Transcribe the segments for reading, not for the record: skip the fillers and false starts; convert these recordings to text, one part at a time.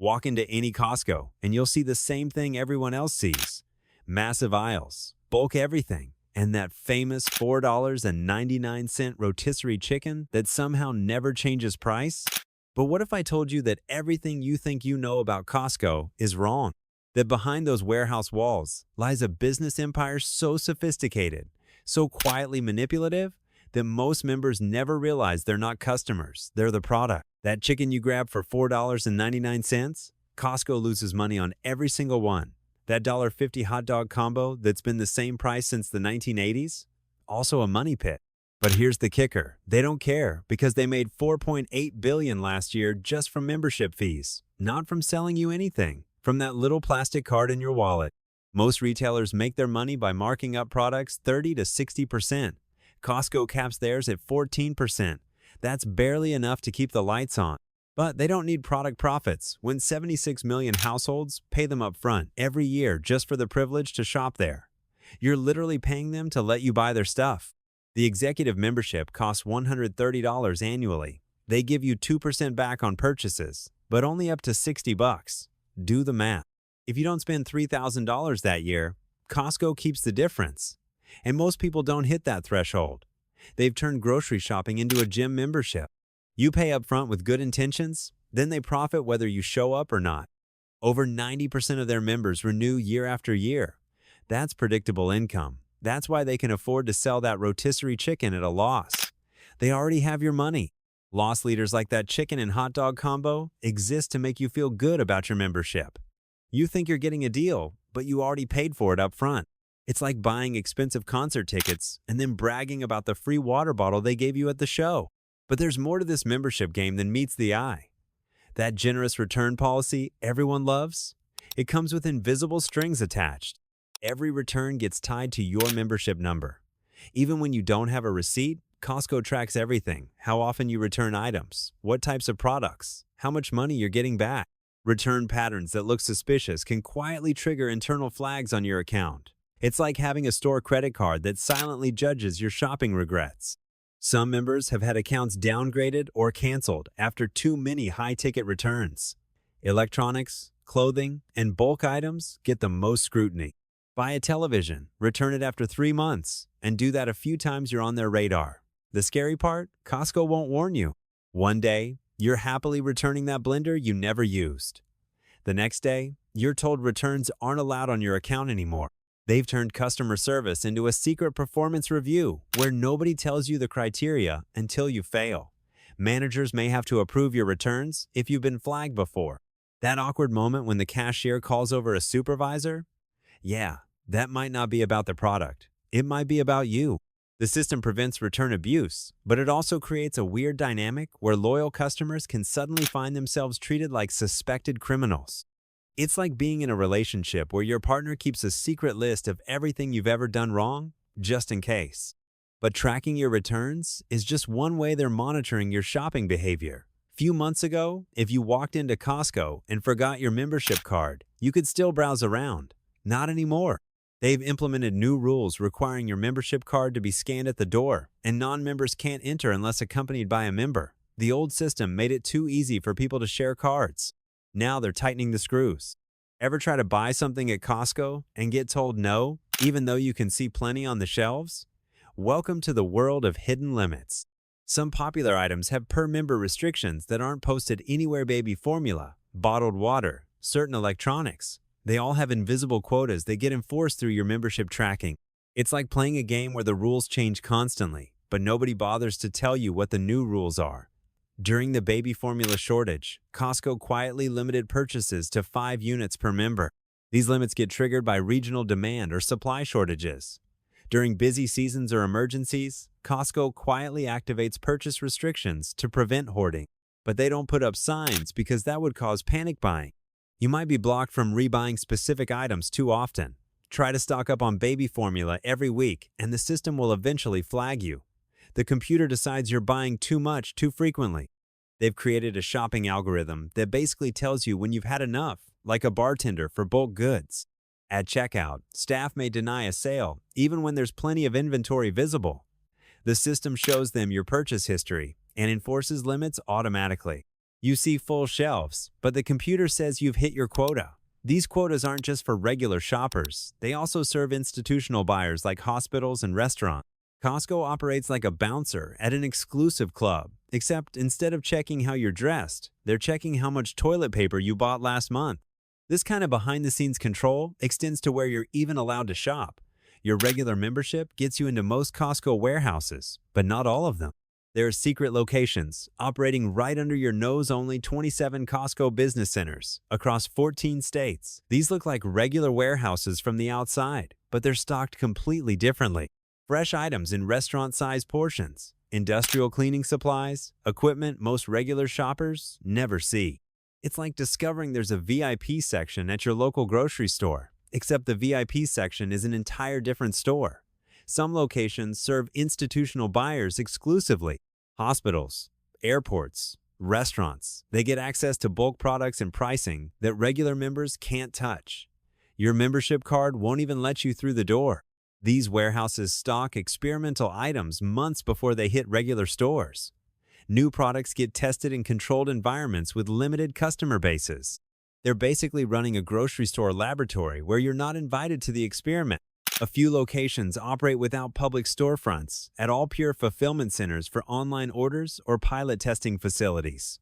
Walk into any Costco and you'll see the same thing everyone else sees. Massive aisles, bulk everything, and that famous $4.99 rotisserie chicken that somehow never changes price? But what if I told you that everything you think you know about Costco is wrong? That behind those warehouse walls lies a business empire so sophisticated, so quietly manipulative, that most members never realize they're not customers, they're the product. That chicken you grab for $4.99, Costco loses money on every single one. That $1.50 hot dog combo that's been the same price since the 1980s? Also a money pit. But here's the kicker. They don't care because they made $4.8 billion last year just from membership fees, not from selling you anything, from that little plastic card in your wallet. Most retailers make their money by marking up products 30 to 60%. Costco caps theirs at 14%. That's barely enough to keep the lights on. But they don't need product profits when 76 million households pay them up front every year just for the privilege to shop there. You're literally paying them to let you buy their stuff. The executive membership costs $130 annually. They give you 2% back on purchases, but only up to $60. Do the math. If you don't spend $3,000 that year, Costco keeps the difference. And most people don't hit that threshold. They've turned grocery shopping into a gym membership. You pay up front with good intentions, then they profit whether you show up or not. Over 90% of their members renew year after year. That's predictable income. That's why they can afford to sell that rotisserie chicken at a loss. They already have your money. Loss leaders like that chicken and hot dog combo exist to make you feel good about your membership. You think you're getting a deal, but you already paid for it up front. It's like buying expensive concert tickets and then bragging about the free water bottle they gave you at the show. But there's more to this membership game than meets the eye. That generous return policy everyone loves? It comes with invisible strings attached. Every return gets tied to your membership number. Even when you don't have a receipt, Costco tracks everything: how often you return items, what types of products, how much money you're getting back. Return patterns that look suspicious can quietly trigger internal flags on your account. It's like having a store credit card that silently judges your shopping regrets. Some members have had accounts downgraded or canceled after too many high-ticket returns. Electronics, clothing, and bulk items get the most scrutiny. Buy a television, return it after 3 months, and do that a few times you're on their radar. The scary part? Costco won't warn you. One day, you're happily returning that blender you never used. The next day, you're told returns aren't allowed on your account anymore. They've turned customer service into a secret performance review where nobody tells you the criteria until you fail. Managers may have to approve your returns if you've been flagged before. That awkward moment when the cashier calls over a supervisor? Yeah, that might not be about the product. It might be about you. The system prevents return abuse, but it also creates a weird dynamic where loyal customers can suddenly find themselves treated like suspected criminals. It's like being in a relationship where your partner keeps a secret list of everything you've ever done wrong, just in case. But tracking your returns is just one way they're monitoring your shopping behavior. Few months ago, if you walked into Costco and forgot your membership card, you could still browse around. Not anymore. They've implemented new rules requiring your membership card to be scanned at the door, and non-members can't enter unless accompanied by a member. The old system made it too easy for people to share cards. Now they're tightening the screws. Ever try to buy something at Costco and get told no, even though you can see plenty on the shelves? Welcome to the world of hidden limits. Some popular items have per-member restrictions that aren't posted anywhere: baby formula, bottled water, certain electronics. They all have invisible quotas that get enforced through your membership tracking. It's like playing a game where the rules change constantly, but nobody bothers to tell you what the new rules are. During the baby formula shortage, Costco quietly limited purchases to 5 units per member. These limits get triggered by regional demand or supply shortages. During busy seasons or emergencies, Costco quietly activates purchase restrictions to prevent hoarding. But they don't put up signs because that would cause panic buying. You might be blocked from rebuying specific items too often. Try to stock up on baby formula every week, and the system will eventually flag you. The computer decides you're buying too much too frequently. They've created a shopping algorithm that basically tells you when you've had enough, like a bartender for bulk goods. At checkout, staff may deny a sale, even when there's plenty of inventory visible. The system shows them your purchase history and enforces limits automatically. You see full shelves, but the computer says you've hit your quota. These quotas aren't just for regular shoppers, they also serve institutional buyers like hospitals and restaurants. Costco operates like a bouncer at an exclusive club, except instead of checking how you're dressed, they're checking how much toilet paper you bought last month. This kind of behind-the-scenes control extends to where you're even allowed to shop. Your regular membership gets you into most Costco warehouses, but not all of them. There are secret locations operating right under your nose, only 27 Costco business centers across 14 states. These look like regular warehouses from the outside, but they're stocked completely differently. Fresh items in restaurant-sized portions, industrial cleaning supplies, equipment most regular shoppers never see. It's like discovering there's a VIP section at your local grocery store, except the VIP section is an entire different store. Some locations serve institutional buyers exclusively. Hospitals, airports, restaurants, they get access to bulk products and pricing that regular members can't touch. Your membership card won't even let you through the door. These warehouses stock experimental items months before they hit regular stores. New products get tested in controlled environments with limited customer bases. They're basically running a grocery store laboratory where you're not invited to the experiment. A few locations operate without public storefronts at all pure fulfillment centers for online orders or pilot testing facilities.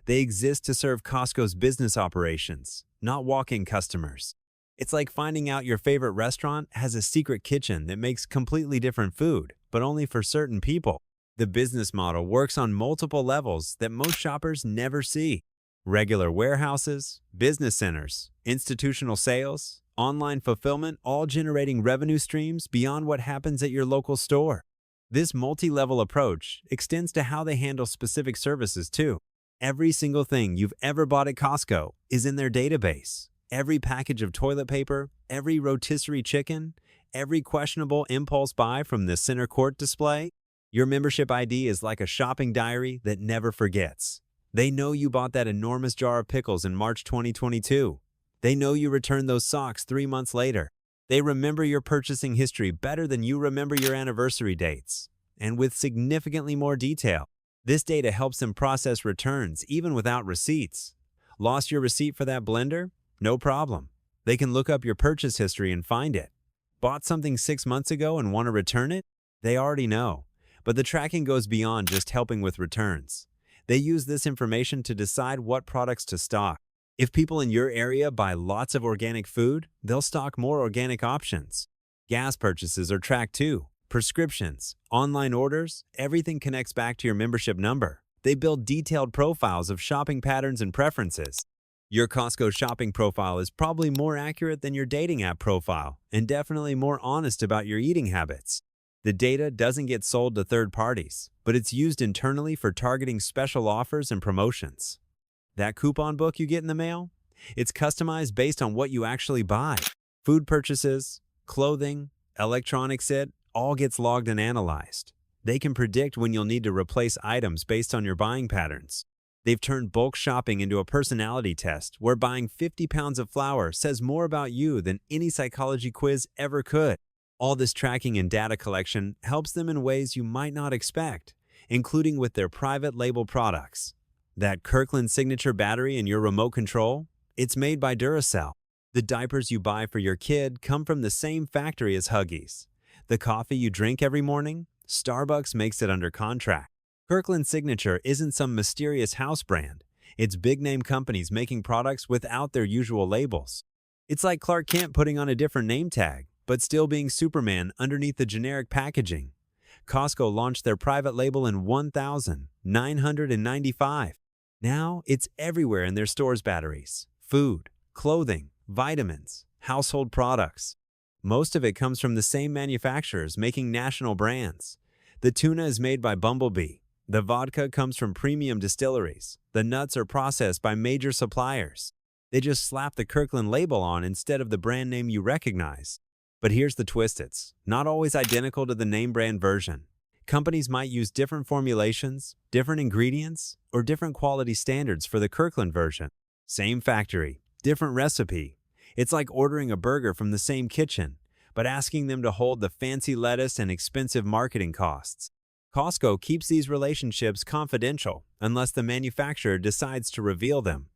They exist to serve Costco's business operations, not walk-in customers. It's like finding out your favorite restaurant has a secret kitchen that makes completely different food, but only for certain people. The business model works on multiple levels that most shoppers never see. Regular warehouses, business centers, institutional sales, online fulfillment, all generating revenue streams beyond what happens at your local store. This multi-level approach extends to how they handle specific services too. Every single thing you've ever bought at Costco is in their database. Every package of toilet paper, every rotisserie chicken, every questionable impulse buy from the center court display. Your membership ID is like a shopping diary that never forgets. They know you bought that enormous jar of pickles in March 2022. They know you returned those socks 3 months later. They remember your purchasing history better than you remember your anniversary dates, and with significantly more detail. This data helps them process returns even without receipts. Lost your receipt for that blender? No problem. They can look up your purchase history and find it. Bought something 6 months ago and want to return it? They already know. But the tracking goes beyond just helping with returns. They use this information to decide what products to stock. If people in your area buy lots of organic food, they'll stock more organic options. Gas purchases are tracked too. Prescriptions, online orders, everything connects back to your membership number. They build detailed profiles of shopping patterns and preferences. Your Costco shopping profile is probably more accurate than your dating app profile and definitely more honest about your eating habits. The data doesn't get sold to third parties, but it's used internally for targeting special offers and promotions. That coupon book you get in the mail? It's customized based on what you actually buy. Food purchases, clothing, electronics, it all gets logged and analyzed. They can predict when you'll need to replace items based on your buying patterns. They've turned bulk shopping into a personality test where buying 50 pounds of flour says more about you than any psychology quiz ever could. All this tracking and data collection helps them in ways you might not expect, including with their private label products. That Kirkland Signature battery in your remote control? It's made by Duracell. The diapers you buy for your kid come from the same factory as Huggies. The coffee you drink every morning? Starbucks makes it under contract. Kirkland Signature isn't some mysterious house brand. It's big-name companies making products without their usual labels. It's like Clark Kent putting on a different name tag, but still being Superman underneath the generic packaging. Costco launched their private label in 1995. Now it's everywhere in their stores: batteries, food, clothing, vitamins, household products. Most of it comes from the same manufacturers making national brands. The tuna is made by Bumblebee. The vodka comes from premium distilleries. The nuts are processed by major suppliers. They just slap the Kirkland label on instead of the brand name you recognize. But here's the twist: it's not always identical to the name brand version. Companies might use different formulations, different ingredients, or different quality standards for the Kirkland version. Same factory, different recipe. It's like ordering a burger from the same kitchen, but asking them to hold the fancy lettuce and expensive marketing costs. Costco keeps these relationships confidential unless the manufacturer decides to reveal them.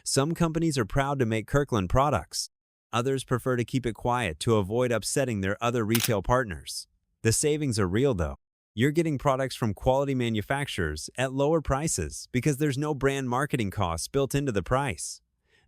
Some companies are proud to make Kirkland products. Others prefer to keep it quiet to avoid upsetting their other retail partners. The savings are real though. You're getting products from quality manufacturers at lower prices because there's no brand marketing costs built into the price.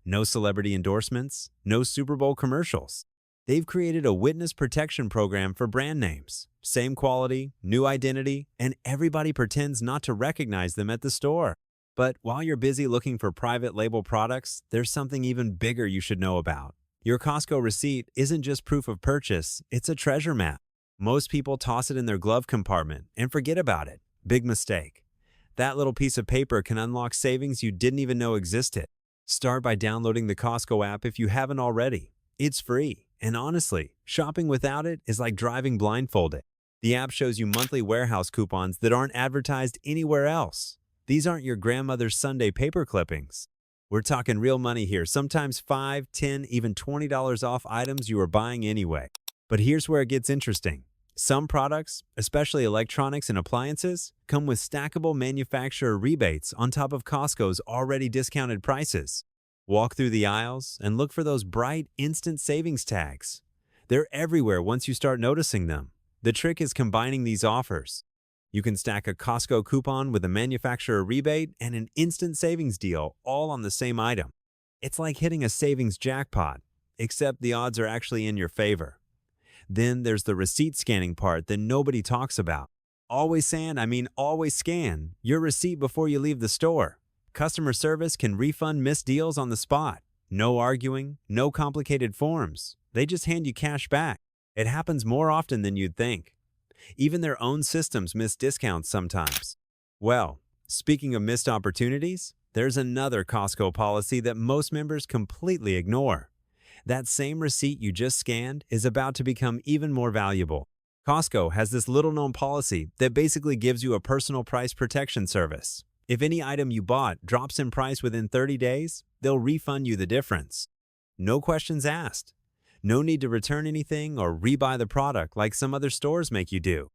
No celebrity endorsements, no Super Bowl commercials. They've created a witness protection program for brand names. Same quality, new identity, and everybody pretends not to recognize them at the store. But while you're busy looking for private label products, there's something even bigger you should know about. Your Costco receipt isn't just proof of purchase, it's a treasure map. Most people toss it in their glove compartment and forget about it. Big mistake. That little piece of paper can unlock savings you didn't even know existed. Start by downloading the Costco app if you haven't already. It's free, and honestly, shopping without it is like driving blindfolded. The app shows you monthly warehouse coupons that aren't advertised anywhere else. These aren't your grandmother's Sunday paper clippings. We're talking real money here, sometimes $5, $10, even $20 off items you were buying anyway. But here's where it gets interesting. Some products, especially electronics and appliances, come with stackable manufacturer rebates on top of Costco's already discounted prices. Walk through the aisles and look for those bright, instant savings tags. They're everywhere once you start noticing them. The trick is combining these offers. You can stack a Costco coupon with a manufacturer rebate and an instant savings deal all on the same item. It's like hitting a savings jackpot, except the odds are actually in your favor. Then there's the receipt scanning part that nobody talks about. Always scan your receipt before you leave the store. Customer service can refund missed deals on the spot. No arguing, no complicated forms. They just hand you cash back. It happens more often than you'd think. Even their own systems miss discounts sometimes. Well, speaking of missed opportunities, there's another Costco policy that most members completely ignore. That same receipt you just scanned is about to become even more valuable. Costco has this little-known policy that basically gives you a personal price protection service. If any item you bought drops in price within 30 days, they'll refund you the difference. No questions asked. No need to return anything or rebuy the product like some other stores make you do.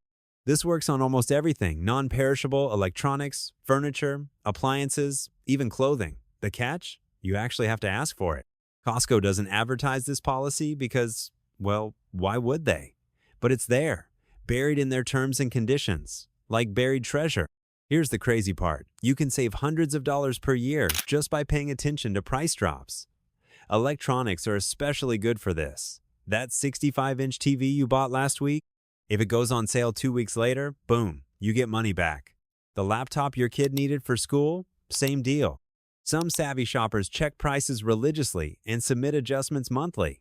This works on almost everything: non-perishable electronics, furniture, appliances, even clothing. The catch? You actually have to ask for it. Costco doesn't advertise this policy because, well, why would they? But it's there, buried in their terms and conditions, like buried treasure. Here's the crazy part. You can save hundreds of dollars per year just by paying attention to price drops. Electronics are especially good for this. That 65-inch TV you bought last week, if it goes on sale 2 weeks later, boom, you get money back. The laptop your kid needed for school, same deal. Some savvy shoppers check prices religiously and submit adjustments monthly.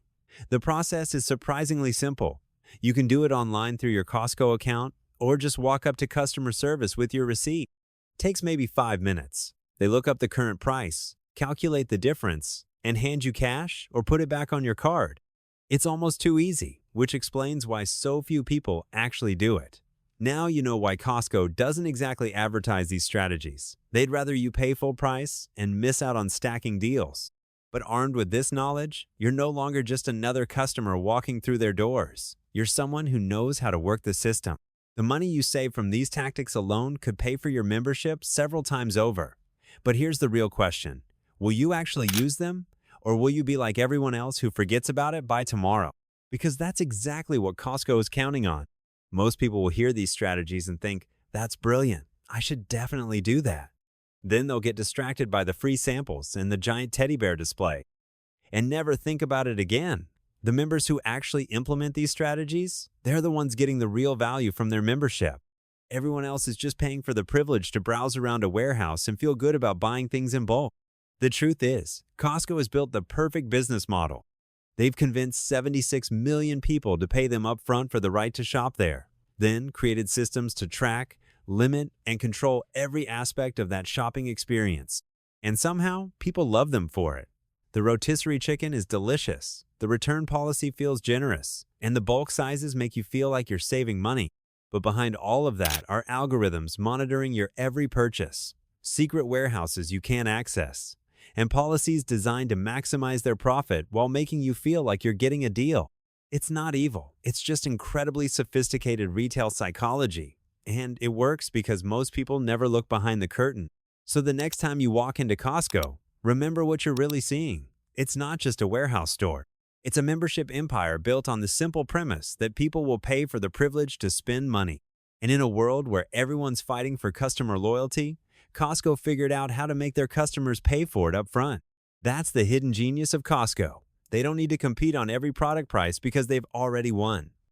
The process is surprisingly simple. You can do it online through your Costco account or just walk up to customer service with your receipt. Takes maybe 5 minutes. They look up the current price, calculate the difference, and hand you cash or put it back on your card. It's almost too easy, which explains why so few people actually do it. Now you know why Costco doesn't exactly advertise these strategies. They'd rather you pay full price and miss out on stacking deals. But armed with this knowledge, you're no longer just another customer walking through their doors. You're someone who knows how to work the system. The money you save from these tactics alone could pay for your membership several times over. But here's the real question. Will you actually use them? Or will you be like everyone else who forgets about it by tomorrow? Because that's exactly what Costco is counting on. Most people will hear these strategies and think, that's brilliant. I should definitely do that. Then they'll get distracted by the free samples and the giant teddy bear display and never think about it again. The members who actually implement these strategies, they're the ones getting the real value from their membership. Everyone else is just paying for the privilege to browse around a warehouse and feel good about buying things in bulk. The truth is, Costco has built the perfect business model. They've convinced 76 million people to pay them upfront for the right to shop there, then created systems to track, limit, and control every aspect of that shopping experience. And somehow, people love them for it. The rotisserie chicken is delicious, the return policy feels generous, and the bulk sizes make you feel like you're saving money. But behind all of that are algorithms monitoring your every purchase, secret warehouses you can't access, and policies designed to maximize their profit while making you feel like you're getting a deal. It's not evil, it's just incredibly sophisticated retail psychology. And it works because most people never look behind the curtain. So the next time you walk into Costco, remember what you're really seeing. It's not just a warehouse store. It's a membership empire built on the simple premise that people will pay for the privilege to spend money. And in a world where everyone's fighting for customer loyalty, Costco figured out how to make their customers pay for it up front. That's the hidden genius of Costco. They don't need to compete on every product price because they've already won.